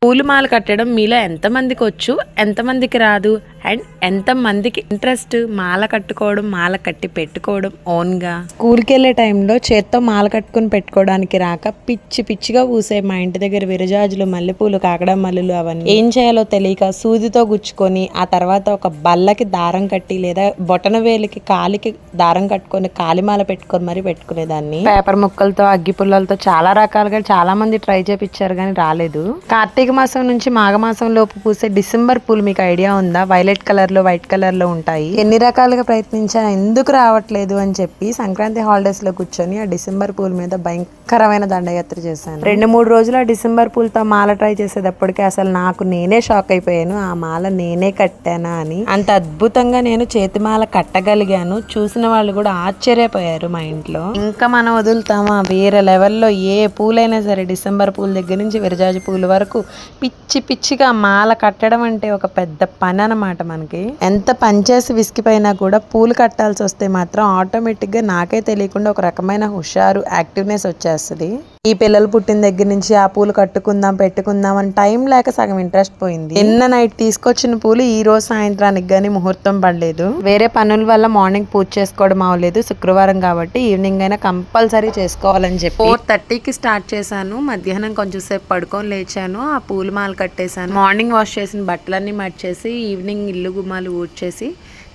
పూలు మాల కట్టడం మీలో ఎంతమందికి వచ్చు, ఎంతమందికి రాదు, అండ్ ఎంతమందికి ఇంట్రెస్ట్ మాల కట్టుకోవడం, మాల కట్టి పెట్టుకోవడం ఓన్గా. స్కూల్కి వెళ్ళే టైంలో చేత్తో మాల కట్టుకుని పెట్టుకోవడానికి రాక పిచ్చి పిచ్చిగా పూసే మా ఇంటి దగ్గర విరజాజులు, మల్లెపూలు, కాకడ మల్లెలు అవన్నీ ఏం చేయాలో తెలియక సూదితో గుచ్చుకొని ఆ తర్వాత ఒక బల్లకి దారం కట్టి లేదా బొటన వేలికి కాలికి దారం కట్టుకొని కాలిమాల పెట్టుకొని మరీ పెట్టుకునేదాన్ని. పేపర్ ముక్కలతో, అగ్గి పుల్లలతో చాలా రకాలుగా చాలా మంది ట్రై చేపించారు కానీ రాలేదు. కార్తీక మాసం నుంచి మాఘమాసం లోపు పూసే డిసెంబర్ పూలు మీకు ఐడియా ఉందా? వైలెట్ కలర్ లో, వైట్ కలర్ లో ఉంటాయి. ఎన్ని రకాలుగా ప్రయత్నించా ఎందుకు రావట్లేదు అని చెప్పి సంక్రాంతి హాలిడేస్ లో కూర్చొని ఆ డిసెంబర్ పూల మీద భయంకరమైన దండయాత్ర చేశాను. 2-3 రోజులు ఆ డిసెంబర్ పూలతో మాల ట్రై చేసేటప్పటికి అసలు నాకు నేనే షాక్ అయిపోయాను. ఆ మాల నేనే కట్టానా అని. అంత అద్భుతంగా నేను చేతిమాల కట్టగలిగాను. చూసిన వాళ్ళు కూడా ఆశ్చర్యపోయారు మా ఇంట్లో. ఇంకా మనం వదులుతామా? వేరే లెవెల్లో ఏ పూలైనా సరే, డిసెంబర్ పూల దగ్గర నుంచి విరజాజి పూల వరకు పిచ్చి పిచ్చిగా మాల కట్టడం అంటే ఒక పెద్ద పని అన్నమాట. మనకి ఎంత పని చేసి విసిగిపోయినా కూడా పూలు కట్టాల్సి వస్తే మాత్రం ఆటోమేటిక్ గా నాకే తెలియకుండా ఒక రకమైన హుషారు, యాక్టివ్నెస్ వచ్చేస్తుంది. ఈ పిల్లలు పుట్టిన దగ్గర నుంచి ఆ పూలు కట్టుకుందాం, పెట్టుకుందాం అని టైం లేక సగం ఇంట్రెస్ట్ పోయింది. నిన్న నైట్ తీసుకొచ్చిన పూలు ఈ రోజు సాయంత్రానికి గానీ ముహూర్తం పడలేదు. వేరే పనుల వల్ల మార్నింగ్ పూజ చేసుకోవడం అవ్వలేదు. శుక్రవారం కాబట్టి ఈవినింగ్ అయినా కంపల్సరీ చేసుకోవాలని చెప్పి 4:30కి స్టార్ట్ చేశాను. మధ్యాహ్నం కొంచెం సేపు పడుకొని లేచాను. ఆ పూల మాల కట్టేశాను. మార్నింగ్ వాష్ చేసిన బట్టలన్నీ మర్చేసి ఈవినింగ్ ఇల్లు గుమ్మాలు ఊడ్చేసి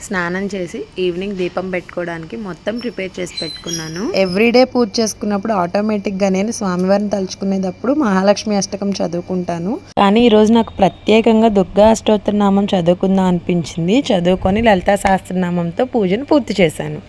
స్నానం చేసి ఈవినింగ్ దీపం పెట్టుకోవడానికి మొత్తం ప్రిపేర్ చేసి పెట్టుకున్నాను. ఎవ్రీడే పూజ చేసుకున్నప్పుడు ఆటోమేటిక్గా నేను స్వామివారిని తలుచుకునేటప్పుడు మహాలక్ష్మి అష్టకం చదువుకుంటాను. కానీ ఈరోజు నాకు ప్రత్యేకంగా దుర్గా అష్టోత్తర నామం చదువుకుందాం అనిపించింది. చదువుకొని లలితా సహస్రనామంతో పూజను పూర్తి చేశాను.